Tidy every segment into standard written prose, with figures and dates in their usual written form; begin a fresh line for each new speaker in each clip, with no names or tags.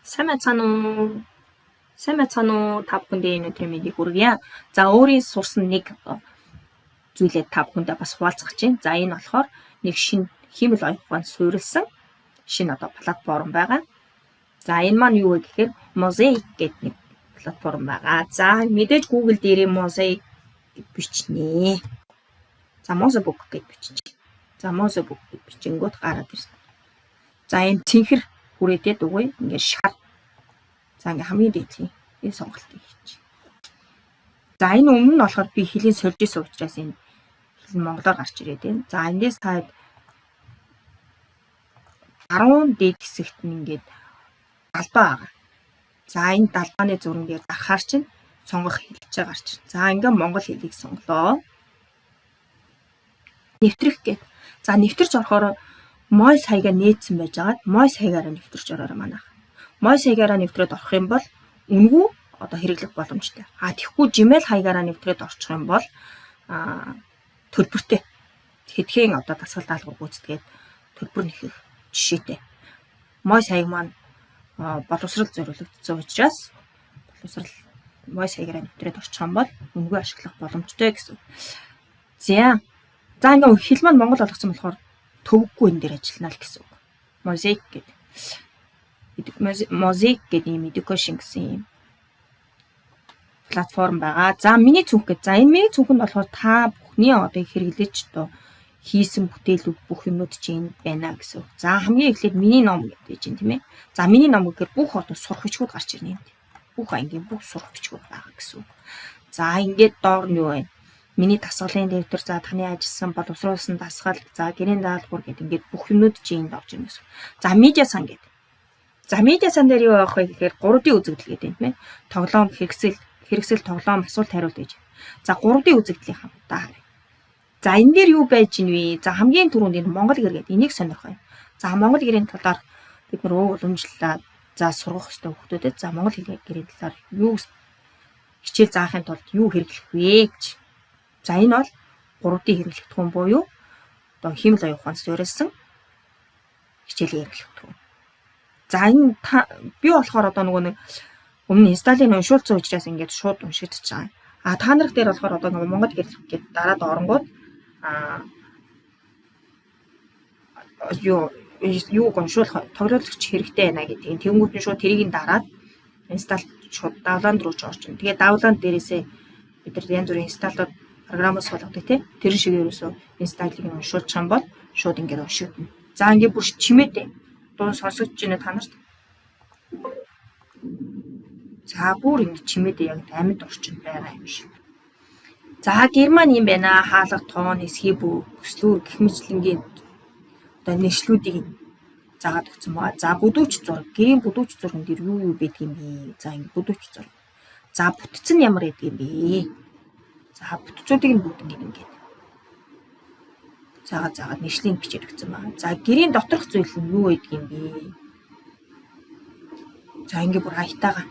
Сайн байцгаана уу? Сайн байцгаана уу? Та бүхэндээ энэ өдрийн мэндийг хүргье. За өөрийн сурсан нэг зүйлээ та бүхэндээ бас хуваалцах чинь. За энэ болохоор нэг шинэ хиймэл оюутан суурилсан шинэ платформ байгаа. За энэ маань юу вэ гэхээр Mosaic гэдэг нэг платформ байгаа. За мэдээж Google дээр Mosaic бичнэ. За Mosaic гэж бичиж. За Mosaic гэж бичингүүт гараад ирсэн. За энэ цэнхэр хүрээтэй дугуй ингээд шар. За ингээ хамгийн дээдлийн энэ сонголтыг хийчих. За энэ өмнө нь болохоор би хэлийг сольж исэн учраас энэ хэл нь монголоор гарч ирээд байна. За эндээс таад 10 дээд хэсэгт нь ингээд далбаа байгаа. За энэ далбааны зураг дээр дарахаар чинь сонгох хэлж гарч ирнэ. За ингээ монгол хэлийг сонголоо. Нэвтрэх гээд. За нэвтэрч орохоор Moise хаягаар нээсэн байж байгаад Moise хаягаараа нэвтэрч ороорой манайх. Moise хаягаараа нэвтрээд орох юм бол үнэгүй одоо хэрэглэх боломжтой. Тэгэхгүй Gmail хаягаараа нэвтрээд орчих юм бол төлбөртэй. Хэдхэн одоо дасгал даалгавар гүйцэтгээд төлбөр нэхэх жишээтэй. Moise хаяг маань боловсрол зориулагдсан учраас боловсрол Moise хаягаараа нэвтрээд орчих юм бол үнэгүй ашиглах боломжтой гэсэн. За ингээ хэл маань монгол болгосон болохоор төвөггүй энэ дээр ажиллана л гэсэн үг. Mosaic гэдэг. Mosaic гэдэг юм education гэсэн юм платформ байгаа. За миний цүнх гэж. За энэ миний цүнхэнд болохоор та бүхний одоо хэрэглэж одоо хийсэн бүтээлүүд бүх юмнууд чинь байна гэсэн үг. За хамгийн эхлээд миний ном гэдэг чинь тийм ээ. За миний ном гэхээр бүх одоо сурах бичгүүд гарч ирнэ энд. Бүх ангийн бүх сурах бичгүүд байгаа гэсэн үг. За ингээд доор нь юу вэ? Миний дасгалын дэвтэр, за таны ажилласан боловсруулсан дасгал, за гэрийн даалгавар гэдэг ингээд бүх юмнууд чинь энд орж ирнэ гэсэн. За медиа сан гэдэг. За медиа сан дээр юу авах вэ гэхээр 3D үзэгдэл гэдэг юм тийм ээ. Тоглоом, хэрэгсэл, тоглоом, асуулт хариулт гэж. За 3D үзэгдлийн хамтдаа харъя. За энэ дээр юу байж гин вэ? За хамгийн түрүүнд энэ Монгол гэр гэдэг энийг сонирхоо. За Монгол гэрийн талаар бид нар уламжлалаа. За сургах ёстой хүмүүдэд за Монгол гэрийн талаар юу хичээл заахын тулд юу хэрэглэх вэ гэж. За энэ бол 3D хэрэглэгдэх юм буюу одоо хиймэл оюутан суурилсан хичээлийг хэрэглэгдэх юм. За энэ би болохоор одоо нөгөө нэг өмнө инсталлыг уншуулсан учраас ингээд шууд уншигдчих байгаа. Та нарх дээр болохоор одоо нөгөө Монгол гэр гэдэг дараад оронгууд юу уншуулах тоглоомч хэрэгтэй байна гэдэг. Тэнгүүт нь шууд тэрийг дараад инсталл шууд дауланд руу ч орчихно. Тэгээ дауланд дээрээсээ бид нар янз бүрийн инсталлууд програмаас болгодог тийм. Тэр шиг ерөөсөө инсталлыг нь уншуулчих юм бол шууд ингээд уншигдана. За ингээд бүр чимээтэй. Дуун сонсогдож байна та нарт. За бүр ингэ чимээдээ яг амьд орчинд байгаа юм шиг. За герман юм байна. Хаалга, тоон, эсхий бүх, бүслүүр гэх мэтлэнгийн одоо нэшлүүдийг заагаад өгсөн байгаа. За бүдүүч зураг. Гэрийн бүдүүч зурган дээр юу байдаг юм бэ? За ингэ бүдүүч зураг. За бүтцэн ямар байдаг юм бэ? За бүтцүүдийг нь бүгд ингэ. Заагаад нэшлийн бичээд өгсөн байна. За гэрийн доторх зүйл нь юу байдаг юм бэ? За ингэ бүр хаятаага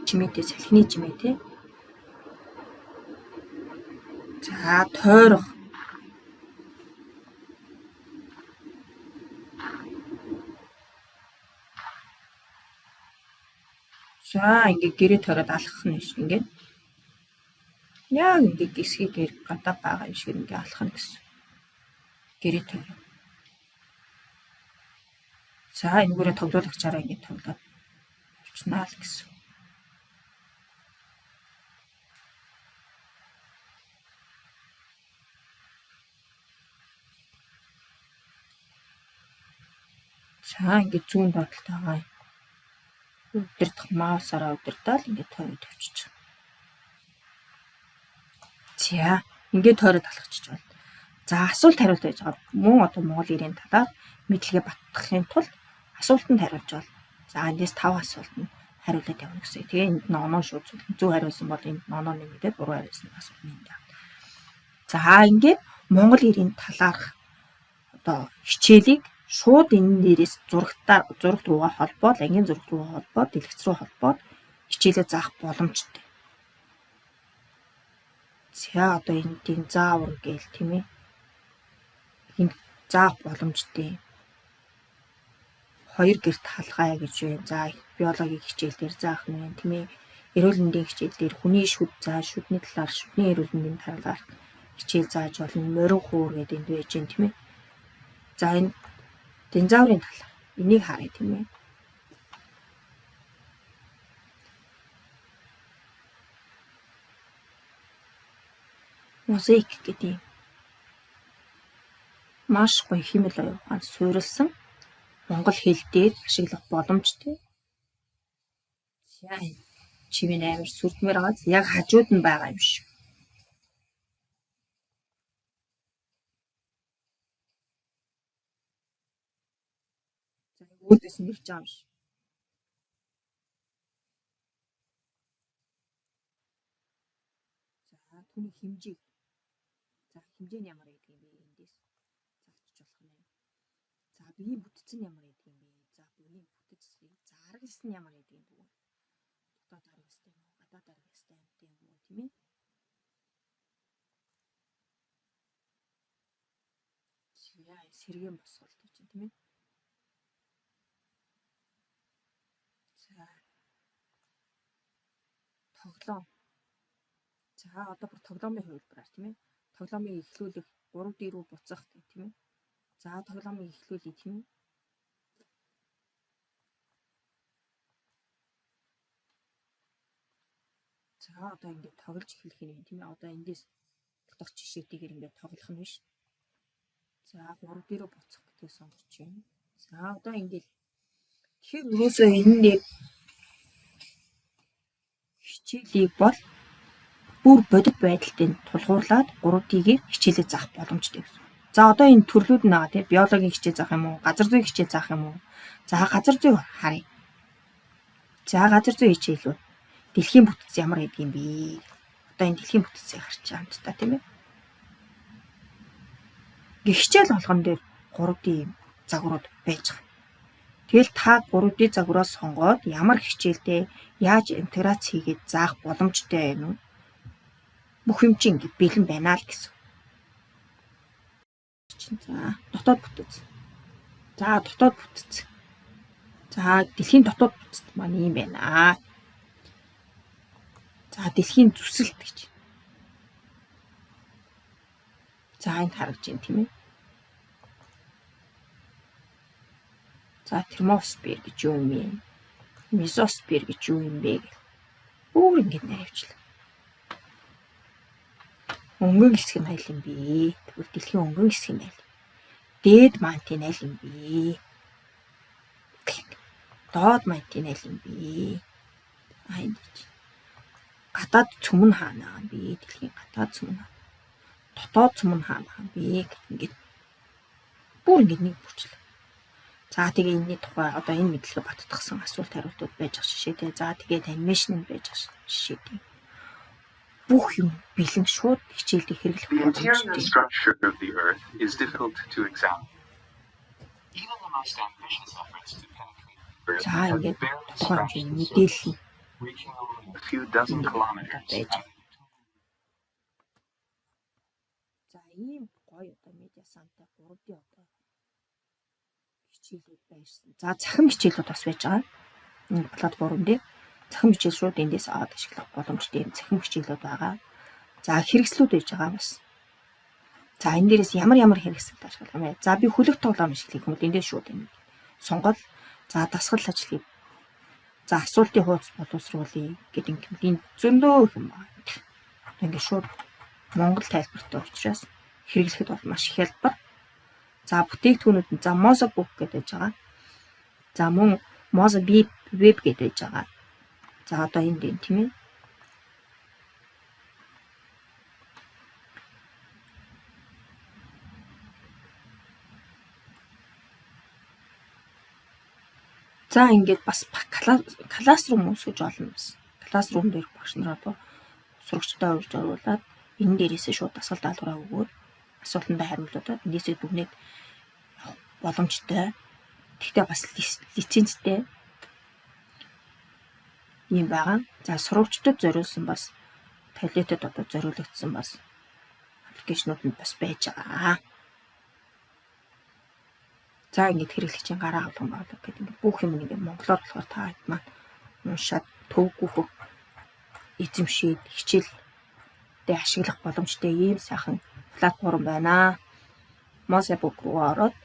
чимээтэй салхины чимээтэй. За тойрох. За ингэ гэрээ тойроод алхах нь шүү ингэ. Яг ингэ гисгээр гадаа байгаа юм шиг ингэ алхах нь гэсэн. Гэрээ тойроо. За энэгээрээ тоглоулагчаараа ингэ тоглоод очнаа л гэсэн. За ингэ зүүн доотлолт байгаа. Удирдах маусаараа удирдаад ингэ тойроод авчиж. За ингэ тойроод алхачих бол. За асуулт хариулт байж байгаа. Мөн одоо Монгол гэрийн талаар мэдлэгээ баттахын тулд асуултанд хариулж бол. За эндээс 5 асуултанд хариулаад явна гэсэн. Тэгээ энд нь оноо шууд зөв хариулсан бол энд оноо нэмэгдээд буруу хариулсан асуулт нэмэгдээ. За ингээд Монгол гэрийн талаарх одоо хичээлийг шууд энэ дээрээс зурагт руугаа холбоод, ангийн зурагт руугаа холбоод, дэлгэц рүү холбоод хичээлээ заах боломжтой. За одоо энэ тийм заавар гээл тийм ээ. Энд заах боломжтой. 2 гэрт халгаая гэж байна. За биологийн хичээл дээр заах нь байна тийм ээ. Эрүүл мэндийн хичээл дээр хүний шүд шүдний талаар шүдний эрүүл мэндийн талаар хичээл зааж болно. Морин хуур гэдэг энд байж гэн тийм ээ. За энэ динозаврын талаар энийг харъя тийм ээ. Мозаик гэдэг маш гоё хэмэл оюун ухаанд суурилсан монгол хэл дээр ашиглах боломжтой. За чимээ амар сүрдмээр байгаа. Яг хажууд нь байгаа юм шиг. За өөдөөс нь ирж байгаа юм шиг. За түүний хэмжээ. За хэмжээ нь ямар гэдэг юм бэ эндээс зарчиж болох нь. За биеийн бүтцэн ямар гэдэг юм бэ? За биеийн бүтцийг заргалс нь ямар гэдэг юм бэ? Дотоод харгалстай юм уу? Гадаад харгалстай юм уу тийм ээ? Яа сэргэн босголт гэж тийм ээ? За тоглоом. За одоо бүр тоглоомын хувилбараар тийм ээ? Тоглоомыг эхлүүлэх 3D рүү буцах гэх тийм ээ? За тоглоомыг эхлүүлье тийм ээ? За одоо ингээд тоглож эхлэх юм тийм ээ? Одоо эндээс дах жишээтэйгээр ингээд тоглох нь биш. За 3D рүү буцах гэдгийг сонгож байна. За одоо ингээд тэгэхээр өрөөсөө энэ дээр хичээлийг бол бүр бодит байдалтай тулгуурлаад 3D-гээр хичээлээ заах боломжтой гэсэн. За одоо энэ төрлүүд нь байгаа тийм биологийн хичээл заах юм уу? Газар зүйн хичээл заах юм уу? За газар зүй харъя. За газар зүйн хичээлүүд дэлхийн бүтц ямар гэдэг юм бэ? Одоо энэ дэлхийн бүтцийг харчаа хамтдаа тийм ээ. Хичээл болгон дээр 3D загварууд байж байгаа. Тэгэл та 3D загвараас сонгоод ямар хичээлдээ яаж интеграц хийгээд заах боломжтой юм уу? Бүх юм чинь ингэ бэлэн байна л гэсэн. За дотоод бүтц. За дотоод бүтц. За дэлхийн дотоод бүтц маань юм байна. За дэлхийн зүсэлт гэж. За энд харагдаж байна тийм ээ. За термосфер гэж юу юм бэ? Месосфер гэж юу юм бэ? Бүр ингэж наривчлаа. Өнгөн хэсэг нь аль юм бэ? Тэгвэл дэлхийн өнгөн хэсэг нь аль? Дээд мантин аль юм бэ? Доод мантин аль юм бэ? Энд гадаад цөм нь хаана байгаа юм бэ? Дэлхийн гадаад цөм нь. Дотоод цөм нь хаана байгаа юм бэ? Ингээд бүр ингэж нэг бүрчлээ. За тэгээ энэний тухай одоо энэ мэдлэгээ баттгсан асуулт хариултууд байж ах шишээтэй. За тэгээд анимашн байж ах шишээтэй. Бүх юм бэлэн шууд хичээлдээ хэрэглэх боломжтой.
Structure of the earth is difficult to examine. Even the most ambitious efforts to penetrate
За ингээд тухайн мэдээлэл
reaching only a few dozen kilometers.
За ийм гоё одоо медиа сантай 3D одоо хичээлүүд байсан. За цахим хичээлүүд бас байж байгаа. Энэ платформ дээр цахим хичээл шууд эндээс аваад ашиглах боломжтой юм цахим хичээлүүд байгаа. За хэрэгслүүд байж байгаа бас. За энэ дээрээс ямар хэрэгсэл ашиглах юм бэ? За би хөлөг тоглоом ашиглах юм бол эндээс шууд энэ сонгол. За дасгал ажлыг. За асуултын хуудас боловсруулъя гэдэг юм зөндөө юм байна. Ингээд шууд монгол тайлбартай учраас хэрэглэхэд бол маш их хялбар. За бүтээгдэхүүнүүд нь за Moza Book гэдэг байж байгаа. За мөн Moza Web гэдэг байж байгаа. За одоо энд тийм ээ. За ингээд бас классрум үсгэж олно бас. Классрум дээр багш нар одоо сурагчтай урьж оруулаад энэ дээрээсээ шууд асуулт даалгавраа өгөөд асуултандаа хариулуудаад эндээсээ дүгнээд боломжтой. Тэгтээ бас лицензтэй юм байгаа. За сурагчдад зориулсан бас таблетад одоо зориулагдсан бас аппликейшнууд нь бас байж байгаа. За ингээд хэрэглэгчийн гараа авлага болов гэдэг ингээд бүх юм ингээд монголоор болохоор та хэд маань уншаад төвгүүх эзэмшээд хичээлдээ ашиглах боломжтой ийм сайхан платформ байна. Mosebook руу ороод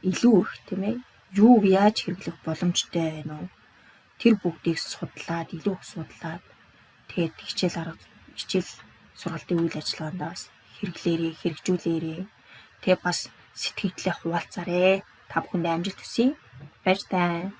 илүү их тийм ээ юуг яаж хэрэглэх боломжтой байна уу? Тэр бүгдийг судлаад, илүү их судлаад тэгээд хичээл сургалтын үйл ажиллагаанд бас хэрэгжүүлээрээ. Тэгээд бас сэтгэгдлээ хуваалцаарэ. Та бүхэнд амжилт хүсье. Баяр таа.